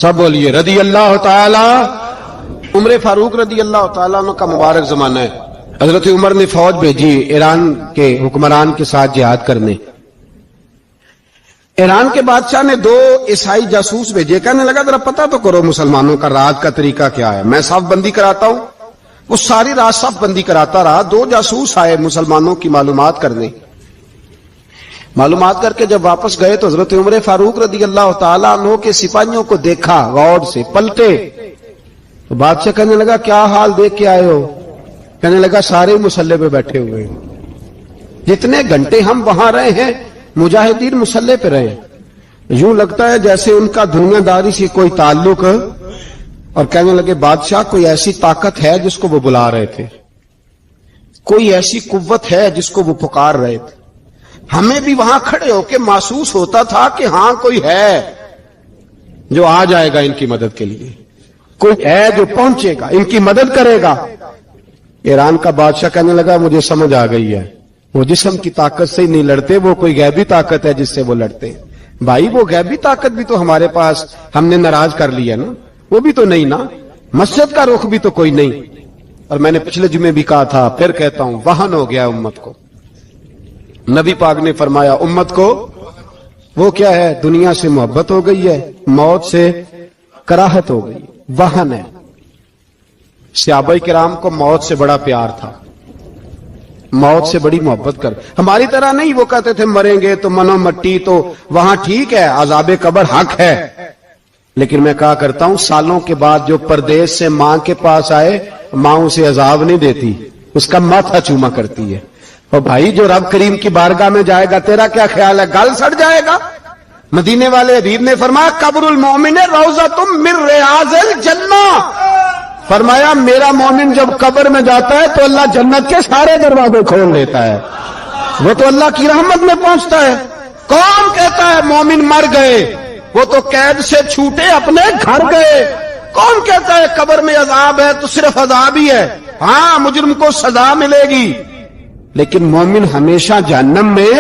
سب بولیے رضی اللہ تعالی۔ عمر فاروق رضی اللہ تعالیٰ عنہ کا مبارک زمانہ ہے۔ حضرت عمر نے فوج بھیجی ایران کے حکمران کے ساتھ جہاد کرنے۔ ایران کے بادشاہ نے 2 عیسائی جاسوس بھیجے، کہنے لگا ذرا پتہ تو کرو مسلمانوں کا راز کا طریقہ کیا ہے، میں صف بندی کراتا ہوں۔ وہ ساری رات صف بندی کراتا رہا۔ 2 جاسوس آئے مسلمانوں کی معلومات کرنے۔ معلومات کر کے جب واپس گئے تو حضرت عمر فاروق رضی اللہ تعالیٰ عنہ کے سپاہیوں کو دیکھا، غور سے پلٹے تو بادشاہ کہنے لگا کیا حال دیکھ کے آئے ہو؟ کہنے لگا سارے مسلح پہ بیٹھے ہوئے ہیں، جتنے گھنٹے ہم وہاں رہے ہیں مجاہدین مسلح پہ رہے ہیں، یوں لگتا ہے جیسے ان کا دنیا داری سے کوئی تعلق۔ اور کہنے لگے بادشاہ کوئی ایسی طاقت ہے جس کو وہ بلا رہے تھے، کوئی ایسی قوت ہے جس کو وہ پکار رہے تھے، ہمیں بھی وہاں کھڑے ہو کے محسوس ہوتا تھا کہ ہاں کوئی ہے جو آ جائے گا ان کی مدد کے لیے، کوئی ہے جو پہنچے گا ان کی مدد کرے گا۔ ایران کا بادشاہ کہنے لگا مجھے سمجھ آ گئی ہے، وہ جسم کی طاقت سے ہی نہیں لڑتے، وہ کوئی غیبی طاقت ہے جس سے وہ لڑتے ہیں۔ بھائی وہ غیبی طاقت بھی تو ہمارے پاس ہم نے ناراض کر لیا نا، وہ بھی تو نہیں نا، مسجد کا رخ بھی تو کوئی نہیں۔ اور میں نے پچھلے جمعے بھی کہا تھا، پھر کہتا ہوں، وہن ہو گیا امت کو۔ نبی پاک نے فرمایا امت کو وہ کیا ہے، دنیا سے محبت ہو گئی ہے، موت سے کراہت ہو گئی، وہن ہے۔ صحابہ کرام کو موت سے بڑا پیار تھا، موت سے بڑی محبت کر، ہماری طرح نہیں وہ کہتے تھے مریں گے تو منو مٹی، تو وہاں ٹھیک ہے عذاب قبر حق ہے، لیکن میں کہا کرتا ہوں سالوں کے بعد جو پردیس سے ماں کے پاس آئے، ماں اسے عذاب نہیں دیتی، اس کا ماتھا چوما کرتی ہے۔ اور بھائی جو رب کریم کی بارگاہ میں جائے گا تیرا کیا خیال ہے، گل سڑ جائے گا؟ مدینے والے حبیب نے فرمایا قبر المومن روضۃ من ریاض الجنہ، فرمایا میرا مومن جب قبر میں جاتا ہے تو اللہ جنت کے سارے دروازے کھول دیتا ہے، وہ تو اللہ کی رحمت میں پہنچتا ہے۔ کون کہتا ہے مومن مر گئے، وہ تو قید سے چھوٹے اپنے گھر گئے۔ کون کہتا ہے قبر میں عذاب ہے تو صرف عذاب ہی ہے، ہاں مجرم کو سزا ملے گی، لیکن مومن ہمیشہ جہنم میں،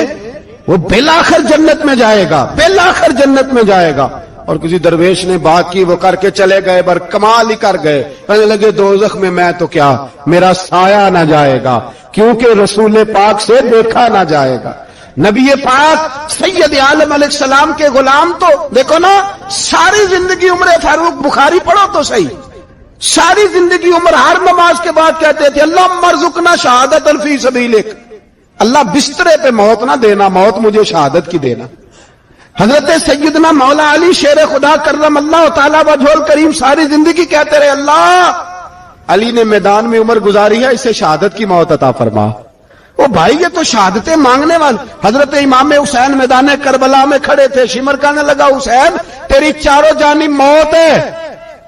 وہ بالآخر جنت میں جائے گا، بالآخر جنت میں جائے گا۔ اور کسی درویش نے بات کی، وہ کر کے چلے گئے، بر کمال ہی کر گئے، کہنے لگے دوزخ میں میں تو کیا، میرا سایہ نہ جائے گا، کیونکہ رسول پاک سے دیکھا نہ جائے گا۔ نبی پاک سید عالم علیہ السلام کے غلام تو دیکھو نا، ساری زندگی عمر فاروق بخاری پڑھو تو صحیح، ساری زندگی عمر ہر نماز کے بعد کہتے تھے اللہم ارزقنا شہادت فی سبیلک، اللہ بسترے پہ موت نہ دینا، موت مجھے شہادت کی دینا۔ حضرت سیدنا مولا علی شیر خدا کرم اللہ تعالیٰ وجہ الکریم ساری زندگی کہتے رہے اللہ علی نے میدان میں عمر گزاری ہے، اسے شہادت کی موت عطا فرما۔ وہ بھائی یہ تو شہادتیں مانگنے والے۔ حضرت امام حسین میدان کربلا میں کھڑے تھے، شمر کہنے لگا حسین تیری چاروں جانب موت ہے،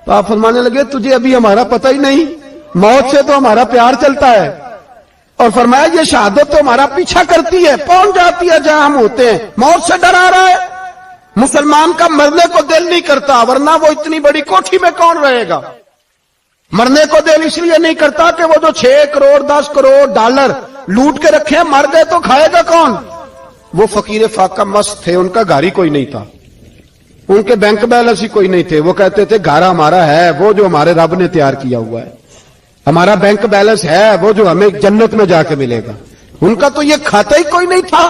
تو آپ فرمانے لگے تجھے ابھی ہمارا پتہ ہی نہیں، موت سے تو ہمارا پیار چلتا ہے۔ اور فرمایا یہ شہادت تو ہمارا پیچھا کرتی ہے، پہنچ جاتی ہے جہاں ہم ہوتے ہیں، موت سے ڈرا رہا ہے۔ مسلمان کا مرنے کو دل نہیں کرتا، ورنہ وہ اتنی بڑی کوٹھی میں کون رہے گا؟ مرنے کو دل اس لیے نہیں کرتا کہ وہ جو 6 کروڑ 10 کروڑ ڈالر لوٹ کے رکھے، مر گئے تو کھائے گا کون؟ وہ فقیر فاقہ مست تھے، ان کا گھر ہی کوئی نہیں تھا، ان کے بینک بیلنس ہی کوئی نہیں تھے، وہ کہتے تھے گھر ہمارا ہے وہ جو ہمارے رب نے تیار کیا ہوا ہے، ہمارا بینک بیلنس ہے وہ جو ہمیں جنت میں جا کے ملے گا۔ ان کا تو یہ کھاتا ہی کوئی نہیں تھا،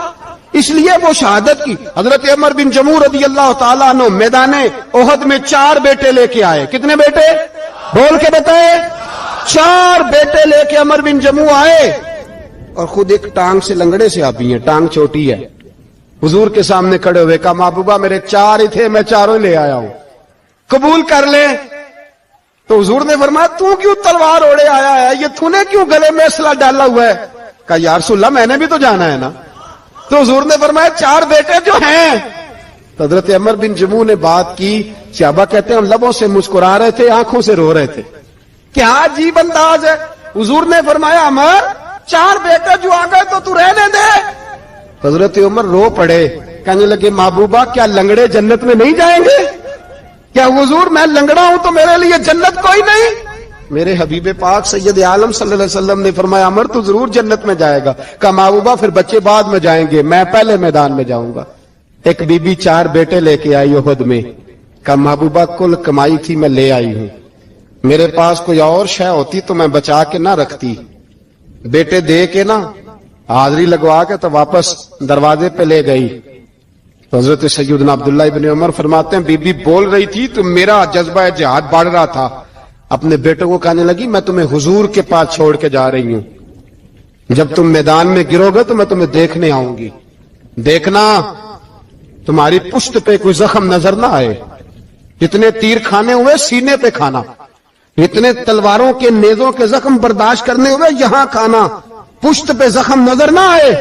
اس لیے وہ شہادت کی۔ حضرت عمر بن جموع رضی اللہ تعالیٰ عنہ میدان احد میں 4 بیٹے لے کے آئے۔ کتنے بیٹے؟ بول کے بتائے۔ 4 بیٹے لے کے عمر بن جموع آئے، اور خود ایک ٹانگ سے لنگڑے سے آبی ہیں، ٹانگ چھوٹی ہے، حضور کے سامنے کھڑے ہوئے کہا محبوبہ میرے 4 ہی تھے، میں 4 لے آیا ہوں، قبول کر لیں۔ تو حضور نے فرمایا تو کیوں تلوار اوڑے آیا ہے، یہ تو نے کیوں گلے میں اسلحہ ڈالا ہوا ہے؟ کہا یا رسول اللہ میں نے بھی تو جانا ہے نا۔ تو حضور نے فرمایا 4 بیٹے جو ہیں۔ تو حضرت عمر بن جموع نے بات کی، صحابہ کہتے ہیں ہم لبوں سے مسکرا رہے تھے، آنکھوں سے رو رہے تھے، کیا عجیب انداز ہے۔ حضور نے فرمایا عمر 4 بیٹے جو آ گئے تو رہنے دے۔ حضرت عمر رو پڑے، کہنے لگے محبوبہ کیا لنگڑے جنت میں نہیں جائیں گے؟ کیا حضور میں لنگڑا ہوں تو میرے لیے جنت کوئی نہیں؟ میرے حبیب پاک سید عالم صلی اللہ علیہ وسلم نے فرمایا عمر تو ضرور جنت میں جائے گا۔ کہا محبوبہ پھر بچے بعد میں جائیں گے، میں پہلے میدان میں جاؤں گا۔ ایک بی بی 4 بیٹے لے کے آئی احد میں، کہا محبوبہ کل کمائی تھی میں لے آئی ہوں, میرے پاس کوئی اور شے ہوتی تو میں بچا کے نہ رکھتی, بیٹے دے کے نا حاضری لگوا کے تو واپس دروازے پہ لے گئی. تو حضرت سیدنا عبداللہ ابن عمر فرماتے ہیں بی بی بول رہی تھی تو میرا جذبہ جہاد بڑھ رہا تھا, اپنے بیٹوں کو کہنے لگی میں تمہیں حضور کے پاس چھوڑ کے جا رہی ہوں, جب تم میدان میں گرو گے تو میں تمہیں دیکھنے آؤں گی, دیکھنا تمہاری پشت پہ کوئی زخم نظر نہ آئے, اتنے تیر کھانے ہوئے سینے پہ کھانا, اتنے تلواروں کے نیزوں کے زخم برداشت کرنے ہوئے یہاں کھانا, پشت پہ زخم نظر نہ آئے.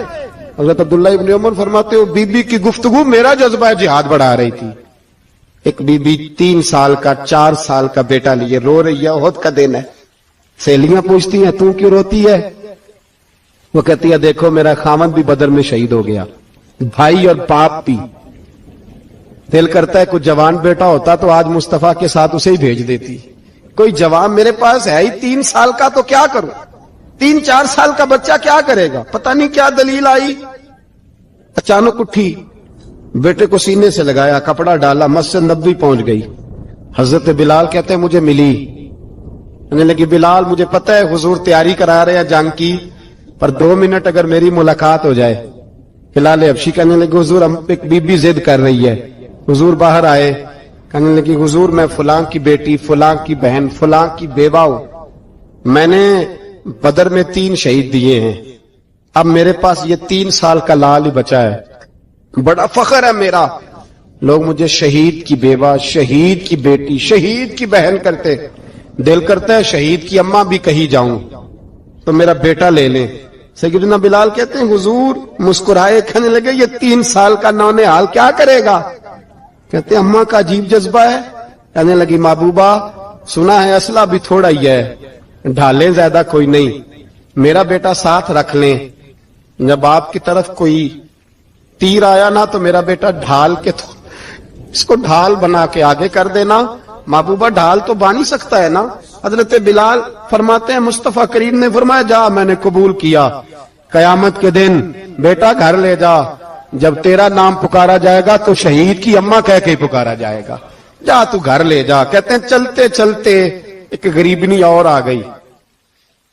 حضرت عبداللہ ابن عمر فرماتے ہو بی بی کی گفتگو میرا جذبہ جہاد بڑھا رہی تھی. ایک بی بی 3 سال کا 4 سال کا بیٹا لیے رو رہی ہے, احد کا دن ہے, سہیلیاں پوچھتی ہیں تو کیوں روتی ہے؟ وہ کہتی ہے دیکھو میرا خاوند بھی بدر میں شہید ہو گیا, بھائی اور باپ بھی, دل کرتا ہے کوئی جوان بیٹا ہوتا تو آج مصطفیٰ کے ساتھ اسے ہی بھیج دیتی, کوئی جوان میرے پاس ہے ہی 3 سال کا تو کیا کروں, 3-4 سال کا بچہ کیا کرے گا, پتہ نہیں کیا دلیل آئی. اچانک اٹھی, بیٹے کو سینے سے لگایا, کپڑا ڈالا, مسجد نبوی پہنچ گئی. حضرت بلال کہتے ہیں مجھے ملی, کہنے لگی بلال مجھے پتہ ہے حضور تیاری کرا رہے ہیں جنگ کی, پر 2 منٹ اگر میری ملاقات ہو جائے. بلال حبشی کہنے لگے حضور ہم ایک بی بی ضد کر رہی ہے. حضور باہر آئے, کہنے لگی حضور میں فلاں کی بیٹی, فلاں کی بہن, فلاں کی بیوہ ہوں, میں نے بدر میں 3 شہید دیے ہیں, اب میرے پاس یہ 3 سال کا لال ہی بچا ہے, بڑا فخر ہے میرا, لوگ مجھے شہید کی بیوہ, شہید کی بیٹی, شہید کی بہن کرتے, دل کرتا ہے شہید کی اماں بھی کہیں جاؤں تو میرا بیٹا لے لیں. سیدنا بلال کہتے ہیں حضور مسکرائے, کہنے لگے یہ 3 سال کا نونہال کیا کرے گا؟ کہتے ہیں اماں کا عجیب جذبہ ہے. کہنے لگی محبوبہ سنا ہے اسلحہ بھی تھوڑا ہی ہے, ڈھالیں زیادہ کوئی نہیں, میرا بیٹا ساتھ رکھ لیں, جب آپ کی طرف کوئی تیر آیا نا تو میرا بیٹا ڈھال کے اس کو ڈھال بنا کے آگے کر دینا. محبوبہ ڈھال تو بانی سکتا ہے نا. حضرت بلال فرماتے ہیں مصطفیٰ کریم نے فرمایا جا میں نے قبول کیا, قیامت کے دن بیٹا گھر لے جا, جب تیرا نام پکارا جائے گا تو شہید کی اماں کہہ کے پکارا جائے گا, جا تو گھر لے جا. کہتے ہیں چلتے چلتے ایک غریبنی اور آ گئی,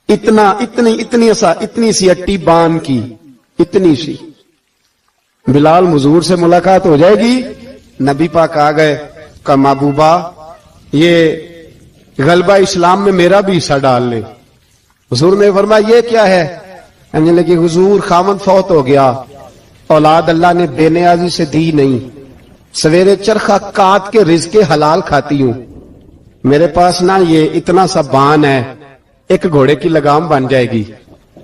اتنی سی اٹی بان کی, اتنی سی. بلال حضور سے ملاقات ہو جائے گی, نبی پاک آ گئے, کہا محبوبہ یہ غلبہ اسلام میں میرا بھی حصہ ڈال لے. حضور نے فرمایا یہ کیا ہے؟ کہنے لگی حضور خاوند فوت ہو گیا, اولاد اللہ نے بے نیازی سے دی نہیں, سویرے چرخہ کاٹ کے رزق حلال کھاتی ہوں, میرے پاس نا یہ اتنا سا بان ہے, ایک گھوڑے کی لگام بن جائے گی.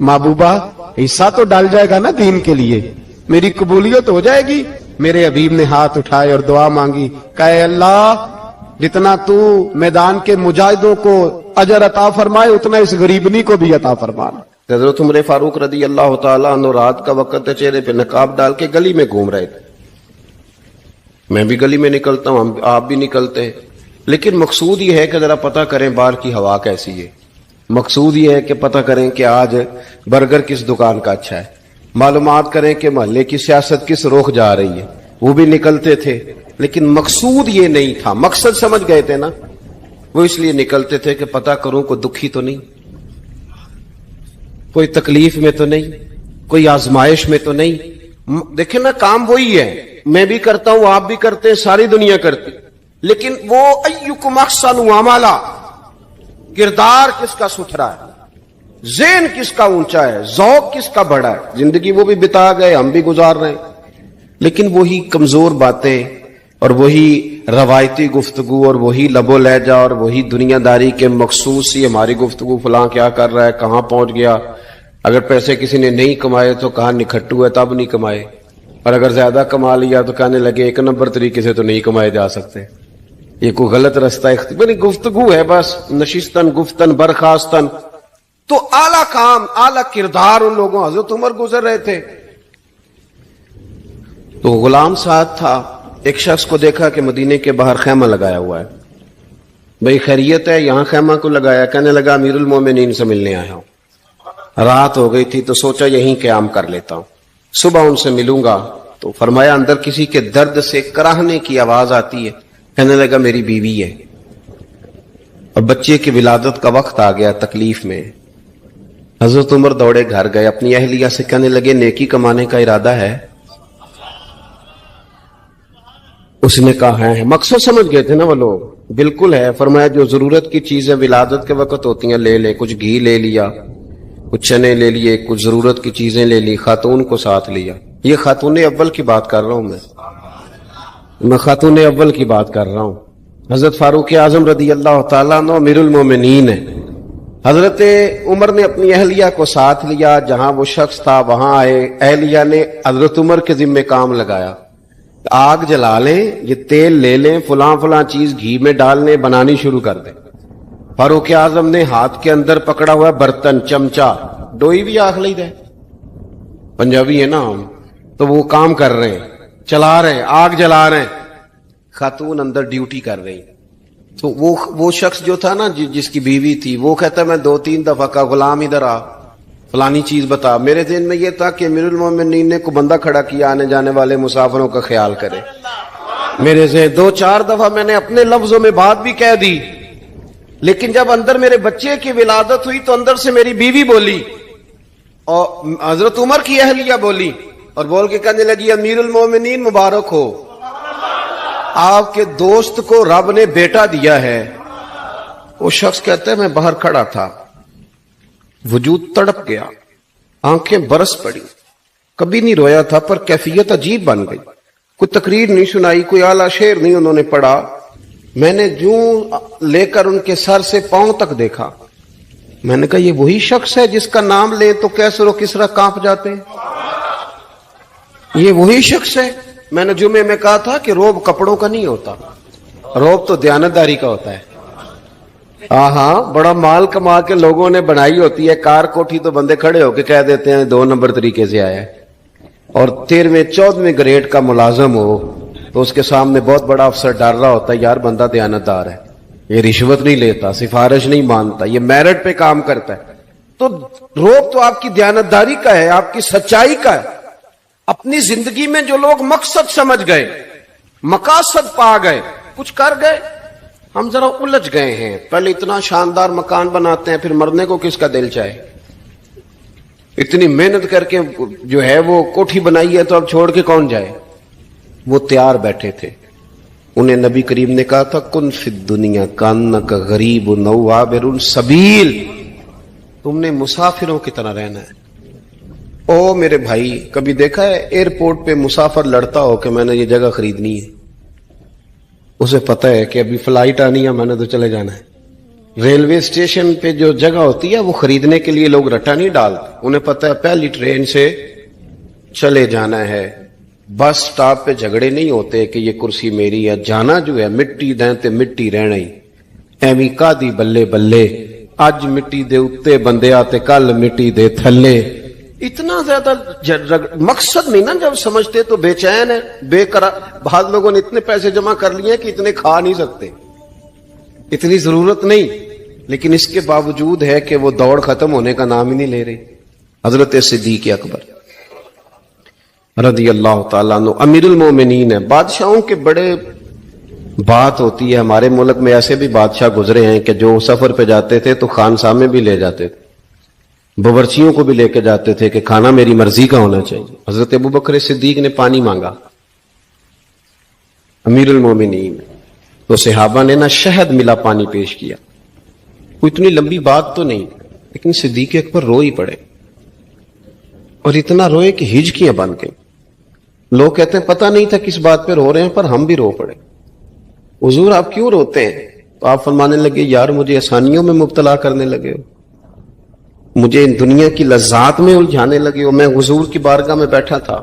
محبوبہ حصہ تو ڈال جائے گا نا دین کے لیے, میری قبولیت ہو جائے گی. میرے حبیب نے ہاتھ اٹھائے اور دعا مانگی, کہے اللہ جتنا تو میدان کے مجاہدوں کو اجر عطا فرمائے اتنا اس غریبنی کو بھی عطا فرمانا. حضرت عمر فاروق رضی اللہ تعالیٰ عنہ رات کا وقت چہرے پہ نقاب ڈال کے گلی میں گھوم رہے تھے. میں بھی گلی میں نکلتا ہوں, آپ بھی نکلتے ہیں, لیکن مقصود یہ ہے کہ ذرا پتہ کریں باہر کی ہوا کیسی ہے. مقصود یہ ہے کہ پتہ کریں کہ آج برگر کس دکان کا اچھا ہے, معلومات کریں کہ محلے کی سیاست کس رخ جا رہی ہے. وہ بھی نکلتے تھے, لیکن مقصود یہ نہیں تھا. مقصد سمجھ گئے تھے نا, وہ اس لیے نکلتے تھے کہ پتہ کروں کوئی دکھی تو نہیں, کوئی تکلیف میں تو نہیں, کوئی آزمائش میں تو نہیں. دیکھیں نا کام وہی ہے, میں بھی کرتا ہوں, آپ بھی کرتے ہیں, ساری دنیا کرتی, لیکن وہ ایکم احسن عملا, کردار کس کا ستھرا ہے, ذہن کس کا اونچا ہے, ذوق کس کا بڑا ہے. زندگی وہ بھی بتا گئے, ہم بھی گزار رہے ہیں, لیکن وہی کمزور باتیں اور وہی روایتی گفتگو اور وہی لب و لہجہ اور وہی دنیا داری کے مخصوص سی ہماری گفتگو, فلاں کیا کر رہا ہے, کہاں پہنچ گیا. اگر پیسے کسی نے نہیں کمائے تو کہاں نکھٹو ہے تب نہیں کمائے, اور اگر زیادہ کما لیا تو کہنے لگے 1 نمبر طریقے سے تو نہیں کمائے جا سکتے. یہ کوئی غلط رستہ گفتگو ہے بس, نشستن گفتن برخاستن. تو اعلیٰ کام اعلیٰ کردار ان لوگوں, حضرت عمر گزر رہے تھے تو غلام ساتھ تھا. ایک شخص کو دیکھا کہ مدینے کے باہر خیمہ لگایا ہوا ہے, بھئی خیریت ہے, یہاں خیمہ کو لگایا؟ کہنے لگا امیر المومنین سے ملنے آیا ہوں, رات ہو گئی تھی تو سوچا یہیں قیام کر لیتا ہوں, صبح ان سے ملوں گا. تو فرمایا اندر کسی کے درد سے کراہنے کی آواز آتی ہے, کہنے لگا میری بیوی ہے اور بچے کی ولادت کا وقت آ گیا، تکلیف میں۔ حضرت عمر دوڑے گھر گئے، اپنی اہلیہ سے کہنے لگے نیکی کمانے کا ارادہ ہے؟ اس نے کہا ہے۔ مقصد سمجھ گئے تھے نا وہ لوگ، بالکل ہے۔ فرمایا جو ضرورت کی چیزیں ولادت کے وقت ہوتی ہیں لے لے، کچھ گھی لے لیا، کچھ چنے لے لیے، کچھ ضرورت کی چیزیں لے لی، خاتون کو ساتھ لیا۔ یہ خاتون اول کی بات کر رہا ہوں میں خاتون اول کی بات کر رہا ہوں۔ حضرت فاروق اعظم رضی اللہ تعالیٰ عنہ امیر المومنین ہے۔ حضرت عمر نے اپنی اہلیہ کو ساتھ لیا، جہاں وہ شخص تھا وہاں آئے، اہلیہ نے حضرت عمر کے ذمہ کام لگایا، آگ جلا لیں، یہ تیل لے لیں، فلاں فلاں چیز گھی میں ڈالنے، بنانی شروع کر دیں۔ فاروق اعظم نے ہاتھ کے اندر پکڑا ہوا برتن، چمچا، ڈوئی بھی آخ لی دے، پنجابی ہے نا ہم، تو وہ کام کر رہے ہیں، چلا رہے ہیں، آگ جلا رہے ہیں، خاتون اندر ڈیوٹی کر رہی۔ تو وہ شخص جو تھا نا جس کی بیوی تھی، وہ کہتا ہے میں 2-3 دفعہ کا غلام ادھر آ، فلانی چیز بتا۔ میرے ذہن میں یہ تھا کہ امیر المومنین نے کو بندہ کھڑا کیا آنے جانے والے مسافروں کا خیال کرے۔ میرے ذہن 2-4 دفعہ میں نے اپنے لفظوں میں بات بھی کہہ دی، لیکن جب اندر میرے بچے کی ولادت ہوئی تو اندر سے میری بیوی بولی اور حضرت عمر کی اہلیہ بولی اور بول کے کہنے لگی امیر المومنین مبارک ہو، آپ کے دوست کو رب نے بیٹا دیا ہے۔ وہ شخص کہتا ہے میں باہر کھڑا تھا، وجود تڑپ گیا، آنکھیں برس پڑی، کبھی نہیں رویا تھا پر کیفیت عجیب بن گئی، کوئی تقریر نہیں سنائی، کوئی اعلیٰ شعر نہیں انہوں نے پڑھا، میں نے جوں لے کر ان کے سر سے پاؤں تک دیکھا، میں نے کہا یہ وہی شخص ہے جس کا نام لے تو کیسر و کسرا کانپ جاتے ہیں، یہ وہی شخص ہے۔ میں نے جمعے میں کہا تھا کہ روب کپڑوں کا نہیں ہوتا، روب تو دیانتداری کا ہوتا ہے۔ ہاں بڑا مال کما کے لوگوں نے بنائی ہوتی ہے کار کوٹھی، تو بندے کھڑے ہو کے کہہ دیتے ہیں 2 نمبر طریقے سے آیا ہے، اور 13ویں-14ویں گریڈ کا ملازم ہو تو اس کے سامنے بہت بڑا افسر ڈر رہا ہوتا ہے یار بندہ دیانتدار ہے، یہ رشوت نہیں لیتا، سفارش نہیں مانتا، یہ میرٹ پہ کام کرتا ہے۔ تو روب تو آپ کی دیانتداری کا ہے، آپ کی سچائی کا ہے۔ اپنی زندگی میں جو لوگ مقصد سمجھ گئے، مقاصد پا گئے، کچھ کر گئے، ہم ذرا الجھ گئے ہیں۔ پہلے اتنا شاندار مکان بناتے ہیں، پھر مرنے کو کس کا دل چاہے؟ اتنی محنت کر کے جو ہے وہ کوٹھی بنائی ہے تو اب چھوڑ کے کون جائے؟ وہ تیار بیٹھے تھے، انہیں نبی کریم نے کہا تھا کن فی الدنیا کانک غریب او عابر السبیل، تم نے مسافروں کی طرح رہنا ہے۔ او میرے بھائی، کبھی دیکھا ہے ایئرپورٹ پہ مسافر لڑتا ہو کہ میں نے یہ جگہ خریدنی ہے؟ اسے پتہ ہے کہ ابھی فلائٹ آنی ہے، میں نے تو چلے جانا ہے۔ ریلوے اسٹیشن پہ جو جگہ ہوتی ہے وہ خریدنے کے لیے لوگ رٹا نہیں ڈالتے، انہیں پتہ ہے پہلی ٹرین سے چلے جانا ہے۔ بس سٹاپ پہ جھگڑے نہیں ہوتے کہ یہ کرسی میری ہے، جانا جو ہے مٹی دیں تے مٹی رہنا ہی، ایویں کادی بلے بلے، اج مٹی دے اتے بندے آتے کل مٹی دے تھلے۔ اتنا زیادہ مقصد نہیں نا جب سمجھتے تو بے چین ہے، بے قرار۔ بعض لوگوں نے اتنے پیسے جمع کر لیے کہ اتنے کھا نہیں سکتے، اتنی ضرورت نہیں، لیکن اس کے باوجود ہے کہ وہ دوڑ ختم ہونے کا نام ہی نہیں لے رہی۔ حضرت صدیق اکبر رضی اللہ تعالیٰ عنہ امیر المومنین ہے۔ بادشاہوں کے بڑے بات ہوتی ہے، ہمارے ملک میں ایسے بھی بادشاہ گزرے ہیں کہ جو سفر پہ جاتے تھے تو خانسامے میں بھی لے جاتے تھے، باورچیوں کو بھی لے کے جاتے تھے کہ کھانا میری مرضی کا ہونا چاہیے۔ حضرت ابوبکر صدیق نے پانی مانگا، امیر المومنین، تو صحابہ نے نہ شہد ملا پانی پیش کیا۔ کوئی اتنی لمبی بات تو نہیں، لیکن صدیق اکبر رو ہی پڑے، اور اتنا روئے کہ ہجکیاں بن گئیں۔ لوگ کہتے ہیں پتہ نہیں تھا کس بات پہ رو رہے ہیں، پر ہم بھی رو پڑے۔ حضور آپ کیوں روتے ہیں؟ تو آپ فرمانے لگے یار مجھے آسانیوں میں مبتلا کرنے لگے ہو، مجھے ان دنیا کی لذات میں الجھانے لگے ہو۔ میں حضور کی بارگاہ میں بیٹھا تھا